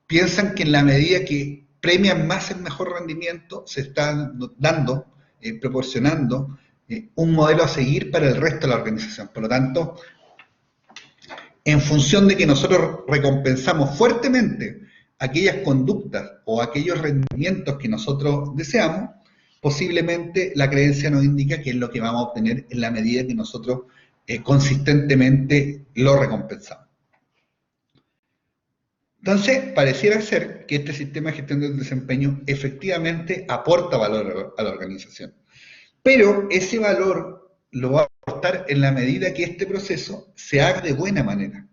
piensan que en la medida que premian más el mejor rendimiento, se están dando, proporcionando un modelo a seguir para el resto de la organización. Por lo tanto, en función de que nosotros recompensamos fuertemente aquellas conductas o aquellos rendimientos que nosotros deseamos, posiblemente la creencia nos indica que es lo que vamos a obtener en la medida que nosotros consistentemente lo recompensamos. Entonces, pareciera ser que este sistema de gestión del desempeño efectivamente aporta valor a la organización. Pero ese valor lo va a aportar en la medida que este proceso se haga de buena manera.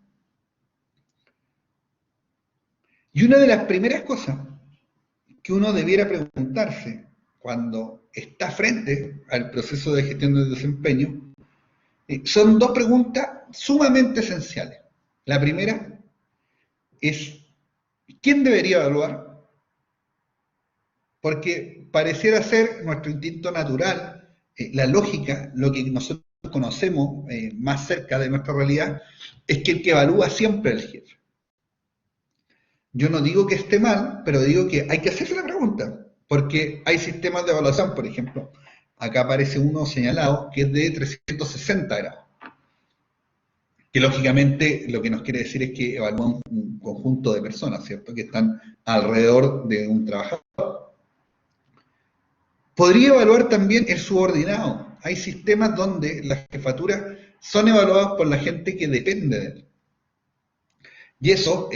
Y una de las primeras cosas que uno debiera preguntarse cuando está frente al proceso de gestión del desempeño son 2 preguntas sumamente esenciales. La primera es, ¿quién debería evaluar? Porque pareciera ser nuestro instinto natural, la lógica, lo que nosotros conocemos más cerca de nuestra realidad, es que el que evalúa siempre es el jefe. Yo no digo que esté mal, pero digo que hay que hacerse la pregunta, porque hay sistemas de evaluación, por ejemplo, acá aparece uno señalado que es de 360 grados, que lógicamente lo que nos quiere decir es que evalúa un conjunto de personas, ¿cierto?, que están alrededor de un trabajador. Podría evaluar también el subordinado, hay sistemas donde las jefaturas son evaluadas por la gente que depende de él. Y eso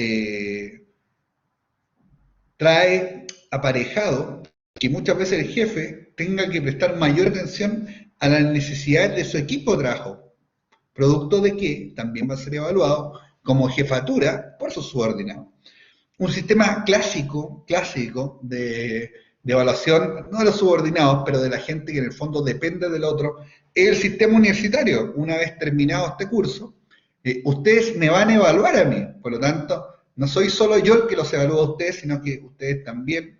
trae aparejado que muchas veces el jefe tenga que prestar mayor atención a las necesidades de su equipo de trabajo, producto de que también va a ser evaluado como jefatura por sus subordinados. Un sistema clásico de evaluación, no de los subordinados, pero de la gente que en el fondo depende del otro, es el sistema universitario. Una vez terminado este curso, ustedes me van a evaluar a mí, por lo tanto, no soy solo yo el que los evalúa a ustedes, sino que ustedes también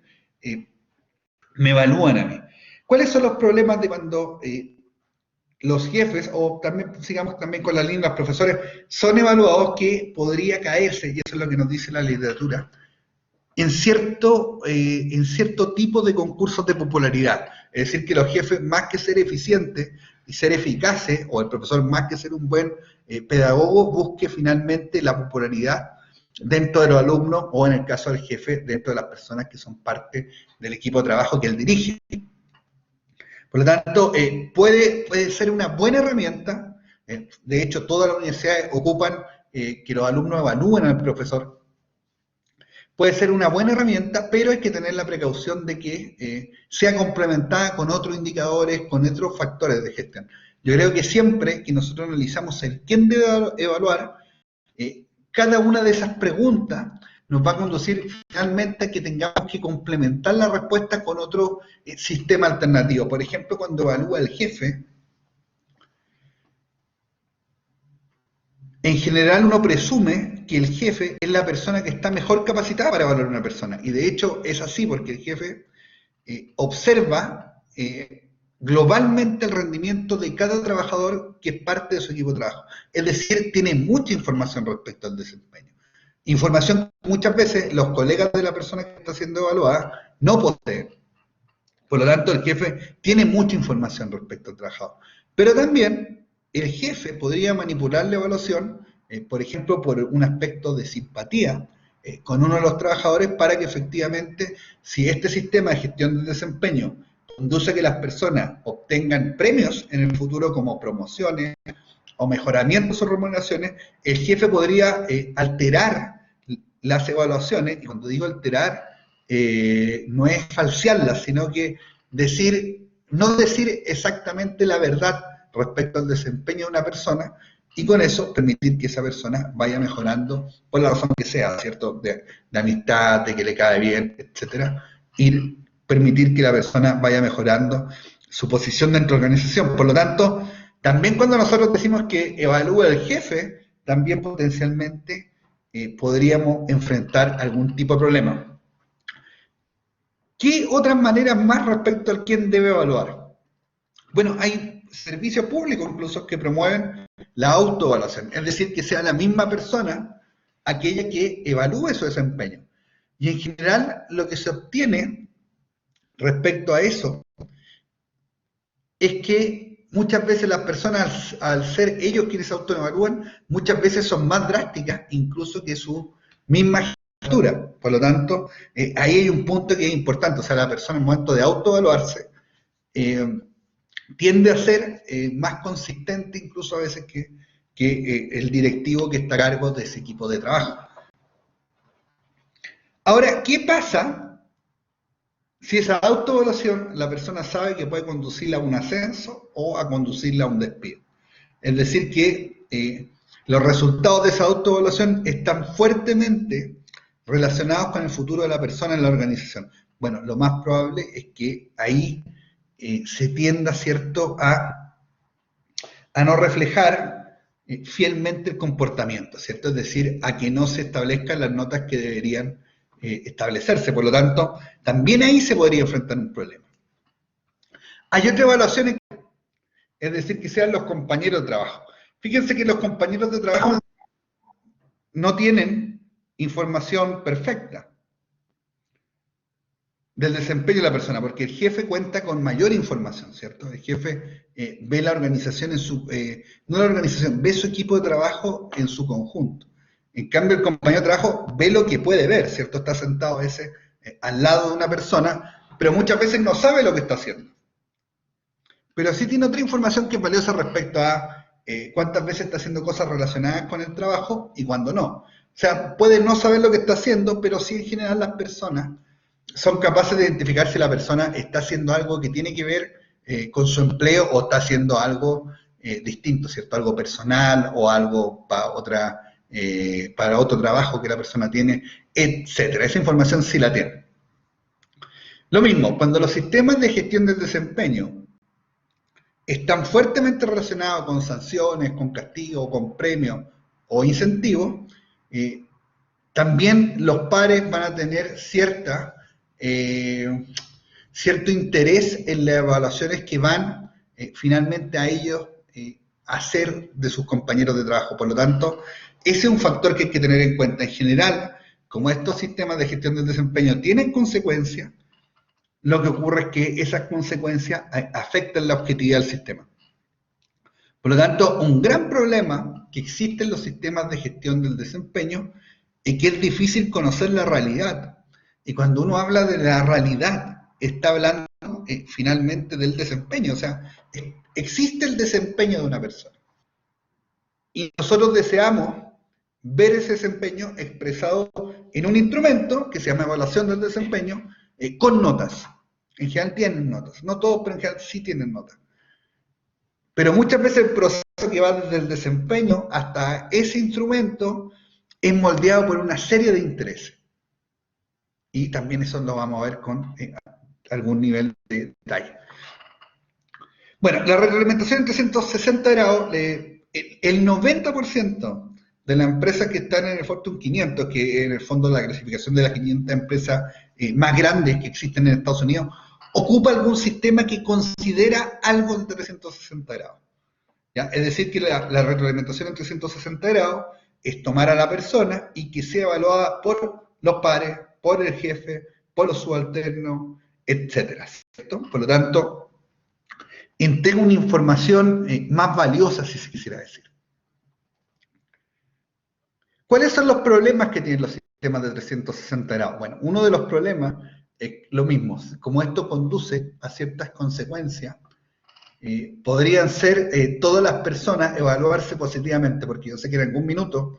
me evalúan a mí. ¿Cuáles son los problemas de cuando los jefes, o también sigamos también con la línea, los profesores, son evaluados que podría caerse, y eso es lo que nos dice la literatura, en cierto tipo de concursos de popularidad? Es decir, que los jefes, más que ser eficientes y ser eficaces, o el profesor más que ser un buen pedagogo, busque finalmente la popularidad dentro de los alumnos, o en el caso del jefe, dentro de las personas que son parte del equipo de trabajo que él dirige. Por lo tanto, puede ser una buena herramienta. De hecho, todas las universidades ocupan que los alumnos evalúen al profesor. Puede ser una buena herramienta, pero hay que tener la precaución de que sea complementada con otros indicadores, con otros factores de gestión. Yo creo que siempre que nosotros analizamos el quién debe evaluar, cada una de esas preguntas nos va a conducir finalmente a que tengamos que complementar la respuesta con otro sistema alternativo. Por ejemplo, cuando evalúa el jefe, en general uno presume que el jefe es la persona que está mejor capacitada para evaluar a una persona. Y de hecho es así, porque el jefe observa globalmente el rendimiento de cada trabajador que es parte de su equipo de trabajo. Es decir, tiene mucha información respecto al desempeño. Información que muchas veces los colegas de la persona que está siendo evaluada no poseen. Por lo tanto, el jefe tiene mucha información respecto al trabajador. Pero también el jefe podría manipular la evaluación, por ejemplo, por un aspecto de simpatía con uno de los trabajadores, para que efectivamente, si este sistema de gestión del desempeño conduce a que las personas obtengan premios en el futuro como promociones o mejoramiento de sus remuneraciones, el jefe podría alterar las evaluaciones. Y cuando digo alterar, no es falsearlas, sino que no decir exactamente la verdad respecto al desempeño de una persona, y con eso permitir que esa persona vaya mejorando por la razón que sea, ¿cierto? De amistad, de que le cae bien, etcétera, y permitir que la persona vaya mejorando su posición dentro de la organización. Por lo tanto, también cuando nosotros decimos que evalúa el jefe, también potencialmente podríamos enfrentar algún tipo de problema. ¿Qué otras maneras más respecto al quién debe evaluar? Bueno, hay servicios públicos incluso que promueven la autoevaluación, es decir, que sea la misma persona aquella que evalúe su desempeño. Y en general lo que se obtiene respecto a eso es que muchas veces las personas, al ser ellos quienes se autoevalúan, muchas veces son más drásticas incluso que su misma jefatura. Por lo tanto, ahí hay un punto que es importante. O sea, la persona en el momento de autoevaluarse tiende a ser más consistente incluso a veces que el directivo que está a cargo de ese equipo de trabajo. Ahora, ¿qué pasa si esa autoevaluación la persona sabe que puede conducirla a un ascenso o a conducirla a un despido? Es decir, que los resultados de esa autoevaluación están fuertemente relacionados con el futuro de la persona en la organización. Bueno, lo más probable es que ahí se tienda, ¿cierto?, a no reflejar fielmente el comportamiento, ¿cierto? Es decir, a que no se establezcan las notas que deberían establecerse. Por lo tanto, también ahí se podría enfrentar un problema. Hay otra evaluación, es decir, que sean los compañeros de trabajo. Fíjense que los compañeros de trabajo no tienen información perfecta del desempeño de la persona, porque el jefe cuenta con mayor información, ¿cierto? El jefe ve la organización no la organización, ve su equipo de trabajo en su conjunto. En cambio, el compañero de trabajo ve lo que puede ver, ¿cierto? Está sentado al lado de una persona, pero muchas veces no sabe lo que está haciendo. pero sí tiene otra información que es valiosa respecto a cuántas veces está haciendo cosas relacionadas con el trabajo y cuándo no. O sea, puede no saber lo que está haciendo, pero sí en general las personas son capaces de identificar si la persona está haciendo algo que tiene que ver con su empleo o está haciendo algo distinto, ¿cierto? Algo personal o algo para otro trabajo que la persona tiene, etcétera. Esa información sí la tiene. Lo mismo, cuando los sistemas de gestión del desempeño están fuertemente relacionados con sanciones, con castigos, con premios o incentivos, eh, también los pares van a tener cierto interés en las evaluaciones que van finalmente a ellos hacer de sus compañeros de trabajo. Por lo tanto, ese es un factor que hay que tener en cuenta. En general, como estos sistemas de gestión del desempeño tienen consecuencias, lo que ocurre es que esas consecuencias afectan la objetividad del sistema. Por lo tanto, un gran problema que existe en los sistemas de gestión del desempeño es que es difícil conocer la realidad. Y cuando uno habla de la realidad, está hablando finalmente del desempeño. O sea, existe el desempeño de una persona. Y nosotros deseamos ver ese desempeño expresado en un instrumento que se llama evaluación del desempeño con notas. En general tienen notas. No todos, pero en general sí tienen notas. Pero muchas veces el proceso que va desde el desempeño hasta ese instrumento es moldeado por una serie de intereses. Y también eso lo vamos a ver con algún nivel de detalle. Bueno, la retroalimentación en 360 grados, el 90% de las empresas que están en el Fortune 500, que en el fondo la clasificación de las 500 empresas más grandes que existen en Estados Unidos, ocupa algún sistema que considera algo de 360 grados. ¿Ya? Es decir, que la retroalimentación en 360 grados es tomar a la persona y que sea evaluada por los pares, por el jefe, por los subalternos, etcétera, ¿cierto? Por lo tanto, entrega una información más valiosa, si se quisiera decir. ¿Cuáles son los problemas que tienen los sistemas de 360 grados? Bueno, uno de los problemas es lo mismo, como esto conduce a ciertas consecuencias, podrían ser todas las personas evaluarse positivamente, porque yo sé que en algún minuto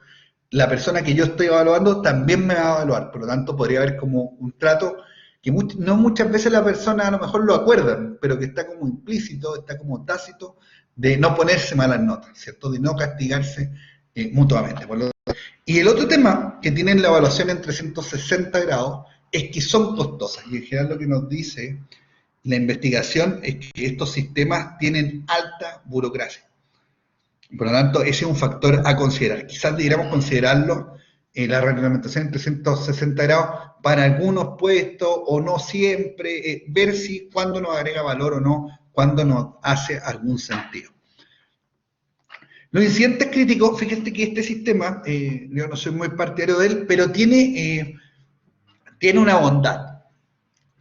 la persona que yo estoy evaluando también me va a evaluar, por lo tanto podría haber como un trato que no muchas veces la persona a lo mejor lo acuerdan, pero que está como implícito, está como tácito, de no ponerse malas notas, ¿cierto? De no castigarse mutuamente. Y el otro tema que tienen la evaluación en 360 grados es que son costosas, y en general lo que nos dice la investigación es que estos sistemas tienen alta burocracia. Por lo tanto, ese es un factor a considerar. Quizás deberíamos considerarlo la reglamentación en 360 grados para algunos puestos o no siempre, ver si cuándo nos agrega valor o no, cuándo nos hace algún sentido. Los incidentes críticos, fíjense que este sistema, yo no soy muy partidario de él, pero tiene una bondad,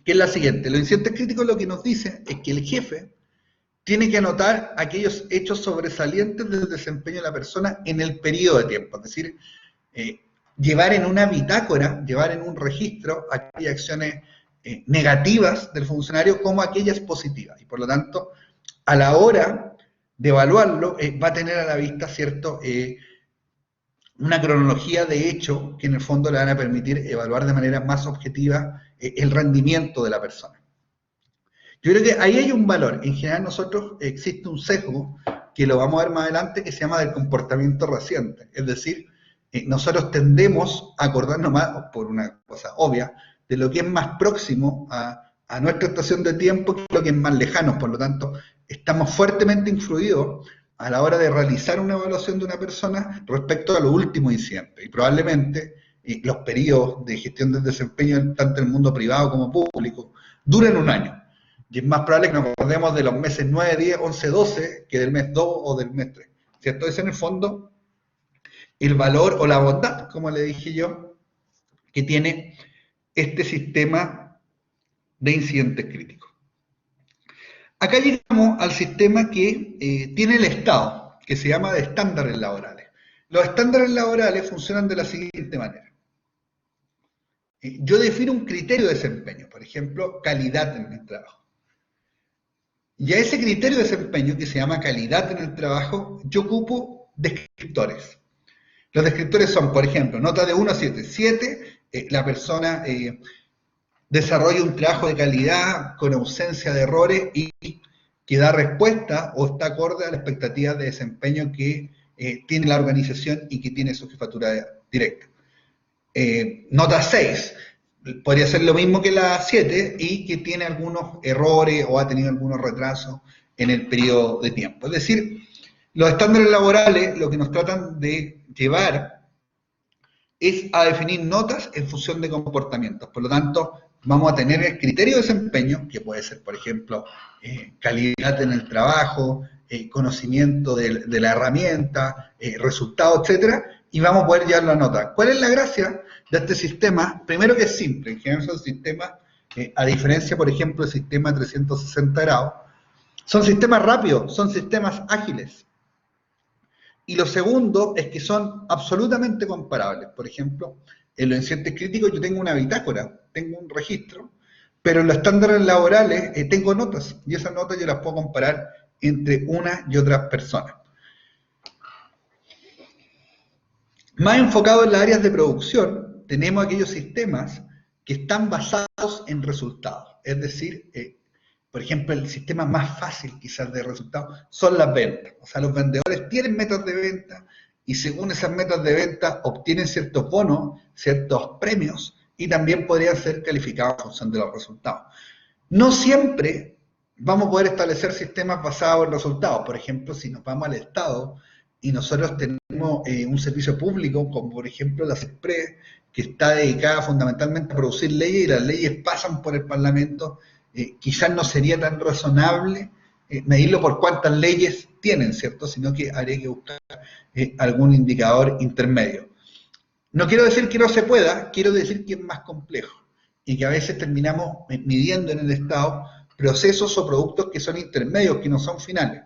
que es la siguiente. Los incidentes críticos lo que nos dicen es que el jefe tiene que anotar aquellos hechos sobresalientes del desempeño de la persona en el periodo de tiempo, es decir, llevar en una bitácora, llevar en un registro aquellas acciones negativas del funcionario como aquellas positivas. Y por lo tanto, a la hora de evaluarlo, va a tener a la vista, ¿cierto?, una cronología de hechos que en el fondo le van a permitir evaluar de manera más objetiva el rendimiento de la persona. Yo creo que ahí hay un valor. En general nosotros existe un sesgo, que lo vamos a ver más adelante, que se llama del comportamiento reciente. Es decir, nosotros tendemos a acordarnos más, por una cosa obvia, de lo que es más próximo a nuestra estación de tiempo que lo que es más lejano. Por lo tanto, estamos fuertemente influidos a la hora de realizar una evaluación de una persona respecto a los últimos incidentes. Y probablemente los periodos de gestión del desempeño, tanto en el mundo privado como público, duran un año. Y es más probable que nos acordemos de los meses 9, 10, 11, 12 que del mes 2 o del mes 3. ¿Cierto? Es en el fondo el valor o la bondad, como le dije yo, que tiene este sistema de incidentes críticos. Acá llegamos al sistema que tiene el Estado, que se llama de estándares laborales. Los estándares laborales funcionan de la siguiente manera. Yo defino un criterio de desempeño, por ejemplo, calidad en el trabajo. Y a ese criterio de desempeño, que se llama calidad en el trabajo, yo ocupo descriptores. Los descriptores son, por ejemplo, nota de 1 a 7. 7, la persona desarrolla un trabajo de calidad con ausencia de errores y que da respuesta o está acorde a la expectativa de desempeño que tiene la organización y que tiene su jefatura directa. Nota 6, podría ser lo mismo que la 7 y que tiene algunos errores o ha tenido algunos retrasos en el periodo de tiempo. Es decir, los estándares laborales lo que nos tratan de llevar es a definir notas en función de comportamientos. Por lo tanto, vamos a tener el criterio de desempeño, que puede ser, por ejemplo, calidad en el trabajo, conocimiento de la herramienta, resultados, etcétera, y vamos a poder llevarlo a nota. ¿Cuál es la gracia de este sistema? Primero que es simple, en general son sistemas, a diferencia, por ejemplo, del sistema 360 grados, son sistemas rápidos, son sistemas ágiles. Y lo segundo es que son absolutamente comparables. Por ejemplo, en los incidentes críticos yo tengo una bitácora, tengo un registro, pero en los estándares laborales tengo notas, y esas notas yo las puedo comparar entre unas y otras personas. Más enfocado en las áreas de producción, tenemos aquellos sistemas que están basados en resultados. Es decir, por ejemplo, el sistema más fácil quizás de resultados son las ventas. O sea, los vendedores tienen metas de venta y según esas metas de venta obtienen ciertos bonos, ciertos premios y también podrían ser calificados en función de los resultados. No siempre vamos a poder establecer sistemas basados en resultados. Por ejemplo, si nos vamos al Estado y nosotros tenemos un servicio público, como por ejemplo la CESPRES, que está dedicada fundamentalmente a producir leyes y las leyes pasan por el Parlamento, quizás no sería tan razonable medirlo por cuántas leyes tienen, ¿cierto? Sino que habría que buscar algún indicador intermedio. No quiero decir que no se pueda, quiero decir que es más complejo y que a veces terminamos midiendo en el Estado procesos o productos que son intermedios, que no son finales.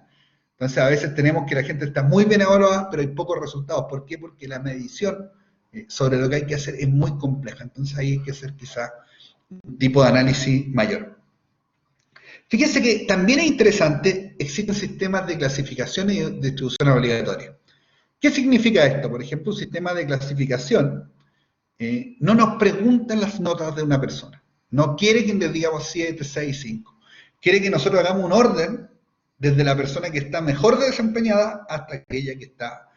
Entonces a veces tenemos que la gente está muy bien evaluada, pero hay pocos resultados. ¿Por qué? Porque la medición sobre lo que hay que hacer es muy compleja. Entonces ahí hay que hacer quizás un tipo de análisis mayor. Fíjense que también es interesante, existen sistemas de clasificación y distribución obligatoria. ¿Qué significa esto? Por ejemplo, un sistema de clasificación no nos pregunta las notas de una persona. No quiere que les digamos 7, 6, 5. Quiere que nosotros hagamos un orden desde la persona que está mejor desempeñada hasta aquella que está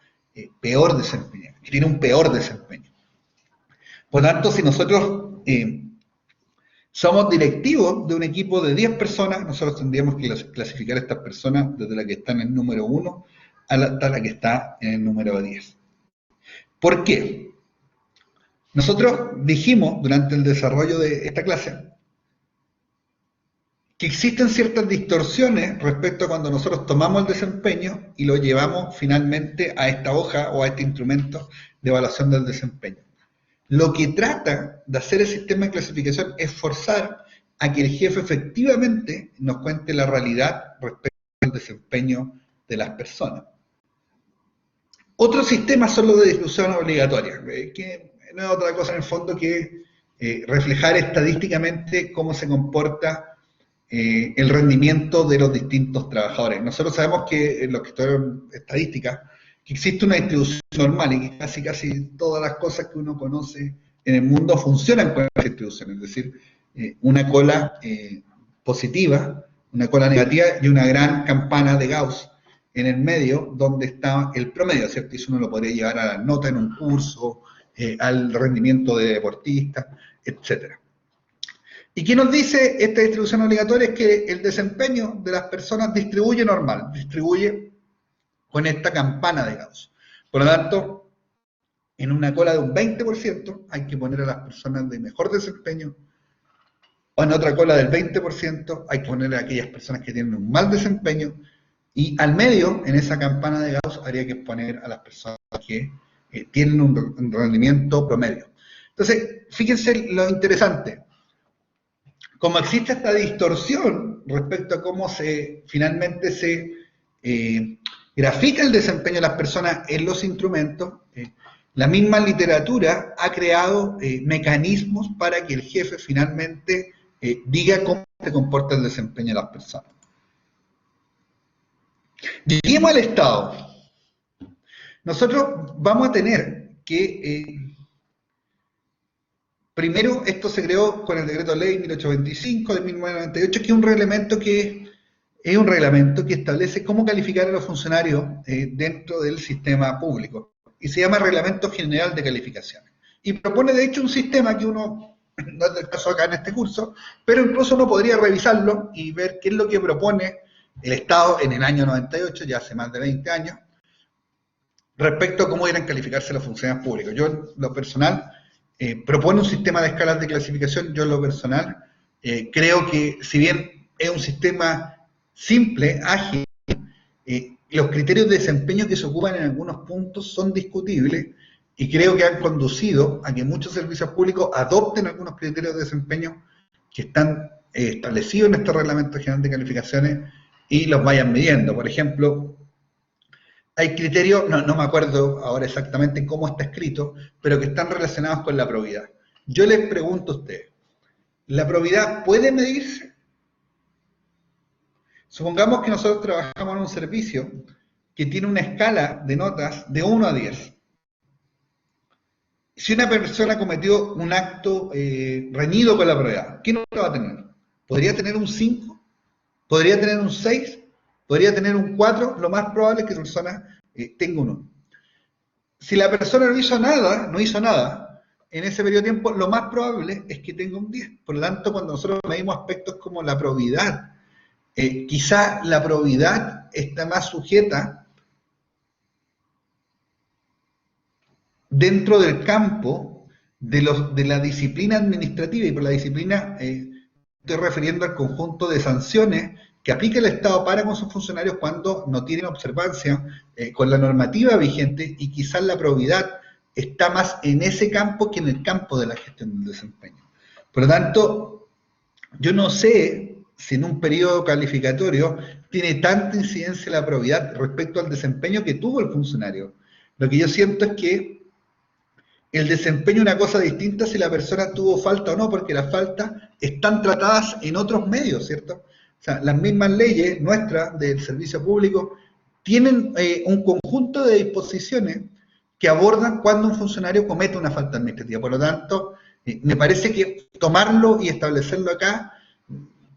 peor desempeñada, que tiene un peor desempeño. Por lo tanto, si nosotros somos directivos de un equipo de 10 personas, nosotros tendríamos que clasificar a estas personas desde la que está en el número 1 hasta la que está en el número 10. ¿Por qué? Nosotros dijimos durante el desarrollo de esta clase que existen ciertas distorsiones respecto a cuando nosotros tomamos el desempeño y lo llevamos finalmente a esta hoja o a este instrumento de evaluación del desempeño. Lo que trata de hacer el sistema de clasificación es forzar a que el jefe efectivamente nos cuente la realidad respecto al desempeño de las personas. Otros sistemas son los de distribución obligatoria, que no es otra cosa en el fondo que reflejar estadísticamente cómo se comporta el rendimiento de los distintos trabajadores. Nosotros sabemos que en los que estudian estadística, que existe una distribución normal y que casi todas las cosas que uno conoce en el mundo funcionan con esa distribución, es decir, una cola positiva, una cola negativa y una gran campana de Gauss en el medio donde está el promedio, ¿cierto? Y eso uno lo podría llevar a la nota en un curso, al rendimiento de deportistas, etcétera. ¿Y qué nos dice esta distribución obligatoria? Es que el desempeño de las personas distribuye normal, distribuye con esta campana de Gauss. Por lo tanto, en una cola de un 20% hay que poner a las personas de mejor desempeño, o en otra cola del 20% hay que poner a aquellas personas que tienen un mal desempeño, y al medio, en esa campana de Gauss, habría que poner a las personas que tienen un rendimiento promedio. Entonces, fíjense lo interesante. Como existe esta distorsión respecto a cómo finalmente se grafica el desempeño de las personas en los instrumentos, la misma literatura ha creado mecanismos para que el jefe finalmente diga cómo se comporta el desempeño de las personas. Lleguemos al Estado. Nosotros vamos a tener que, primero, esto se creó con el decreto ley 1825 de 1998, que es un reglamento que establece cómo calificar a los funcionarios dentro del sistema público. Y se llama Reglamento General de Calificaciones. Y propone, de hecho, un sistema que uno, no es el caso acá en este curso, pero incluso uno podría revisarlo y ver qué es lo que propone el Estado en el año 98, ya hace más de 20 años, respecto a cómo deben calificarse los funcionarios públicos. Yo, en lo personal, propone un sistema de escalas de clasificación. Yo, en lo personal, creo que, si bien es un sistema simple, ágil, los criterios de desempeño que se ocupan en algunos puntos son discutibles y creo que han conducido a que muchos servicios públicos adopten algunos criterios de desempeño que están establecidos en este Reglamento General de Calificaciones y los vayan midiendo. Por ejemplo, hay criterios, no me acuerdo ahora exactamente cómo está escrito, pero que están relacionados con la probidad. Yo les pregunto a ustedes, ¿la probidad puede medirse? Supongamos que nosotros trabajamos en un servicio que tiene una escala de notas de 1 a 10. Si una persona cometió un acto reñido con la probidad, ¿qué nota va a tener? ¿Podría tener un 5? ¿Podría tener un 6? ¿Podría tener un 4? Lo más probable es que la persona tenga un 1. Si la persona no hizo nada en ese periodo de tiempo, lo más probable es que tenga un 10. Por lo tanto, cuando nosotros medimos aspectos como la probidad, quizá la probidad está más sujeta dentro del campo de la disciplina administrativa, y por la disciplina estoy refiriendo al conjunto de sanciones que aplica el Estado para con sus funcionarios cuando no tienen observancia con la normativa vigente, y quizás la probidad está más en ese campo que en el campo de la gestión del desempeño. Por lo tanto, yo no sé si en un periodo calificatorio tiene tanta incidencia la probidad respecto al desempeño que tuvo el funcionario. Lo que yo siento es que el desempeño es una cosa distinta si la persona tuvo falta o no, porque las faltas están tratadas en otros medios, ¿cierto? O sea, las mismas leyes nuestras del servicio público tienen un conjunto de disposiciones que abordan cuando un funcionario comete una falta administrativa. Por lo tanto, me parece que tomarlo y establecerlo acá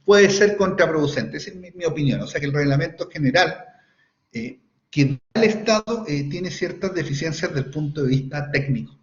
puede ser contraproducente. Esa es mi opinión. O sea, que el reglamento general que da el Estado tiene ciertas deficiencias desde el punto de vista técnico.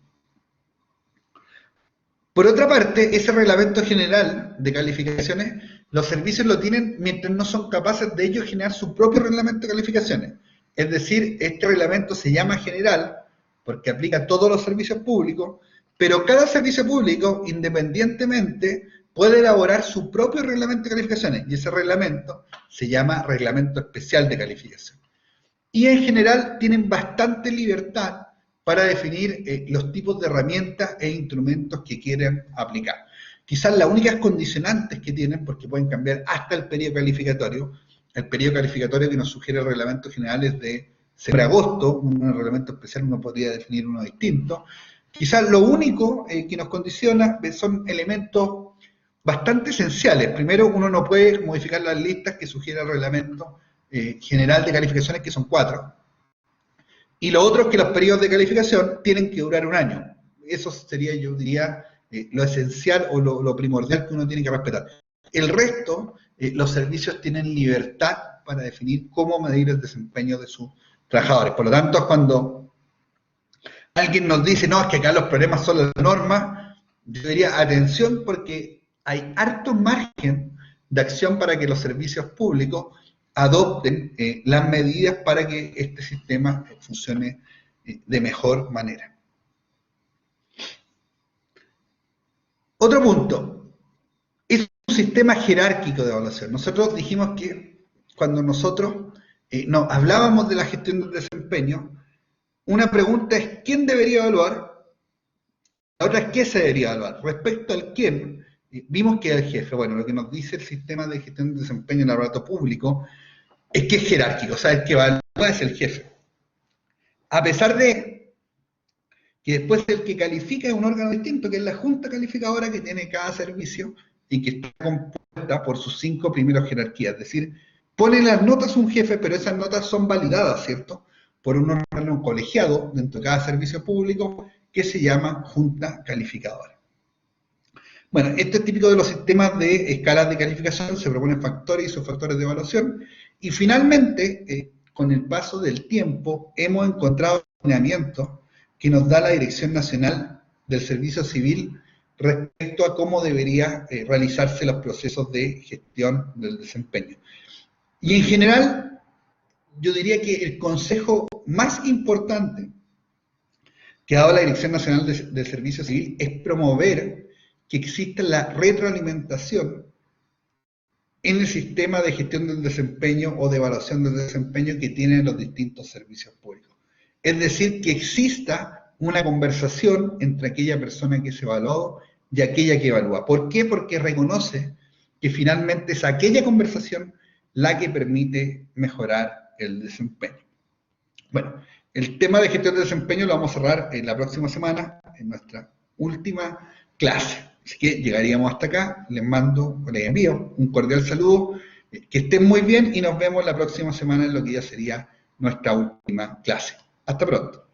Por otra parte, ese reglamento general de calificaciones, los servicios lo tienen mientras no son capaces de ellos generar su propio reglamento de calificaciones. Es decir, este reglamento se llama general porque aplica a todos los servicios públicos, pero cada servicio público, independientemente, puede elaborar su propio reglamento de calificaciones, y ese reglamento se llama Reglamento Especial de Calificación. Y en general tienen bastante libertad para definir los tipos de herramientas e instrumentos que quieren aplicar. Quizás las únicas condicionantes que tienen, porque pueden cambiar hasta el periodo calificatorio que nos sugiere el reglamento general es de septiembre-agosto, un reglamento especial uno podría definir uno distinto. Quizás lo único que nos condiciona son elementos bastante esenciales. Primero, uno no puede modificar las listas que sugiere el reglamento general de calificaciones, que son 4. Y lo otro es que los periodos de calificación tienen que durar un año. Eso sería, yo diría, lo esencial o lo primordial que uno tiene que respetar. El resto, los servicios tienen libertad para definir cómo medir el desempeño de sus trabajadores. Por lo tanto, cuando alguien nos dice, no, es que acá los problemas son las normas, yo diría, atención, porque hay harto margen de acción para que los servicios públicos adopten las medidas para que este sistema funcione de mejor manera. Otro punto, es un sistema jerárquico de evaluación. Nosotros dijimos que cuando nosotros hablábamos de la gestión del desempeño, una pregunta es ¿quién debería evaluar? La otra es ¿qué se debería evaluar? Respecto al quién, vimos que el jefe, bueno, lo que nos dice el sistema de gestión del desempeño en el aparato público es que es jerárquico, o sea, el que evalúa es el jefe. A pesar de que después el que califica es un órgano distinto, que es la junta calificadora que tiene cada servicio y que está compuesta por sus 5 primeros jerarquías. Es decir, Pone las notas un jefe, pero esas notas son validadas, ¿cierto?, por un órgano colegiado dentro de cada servicio público que se llama Junta Calificadora. Bueno, esto es típico de los sistemas de escalas de calificación, se proponen factores y subfactores de evaluación, y finalmente, con el paso del tiempo, hemos encontrado un lineamiento que nos da la Dirección Nacional del Servicio Civil respecto a cómo debería realizarse los procesos de gestión del desempeño. Y en general, yo diría que el consejo más importante que ha dado la Dirección Nacional del Servicio Civil es promover que exista la retroalimentación en el sistema de gestión del desempeño o de evaluación del desempeño que tienen los distintos servicios públicos. Es decir, que exista una conversación entre aquella persona que es evaluado y aquella que evalúa. ¿Por qué? Porque reconoce que finalmente es aquella conversación la que permite mejorar el desempeño. Bueno, el tema de gestión de desempeño lo vamos a cerrar en la próxima semana, en nuestra última clase. Así que llegaríamos hasta acá, les envío un cordial saludo, que estén muy bien y nos vemos la próxima semana en lo que ya sería nuestra última clase. Hasta pronto.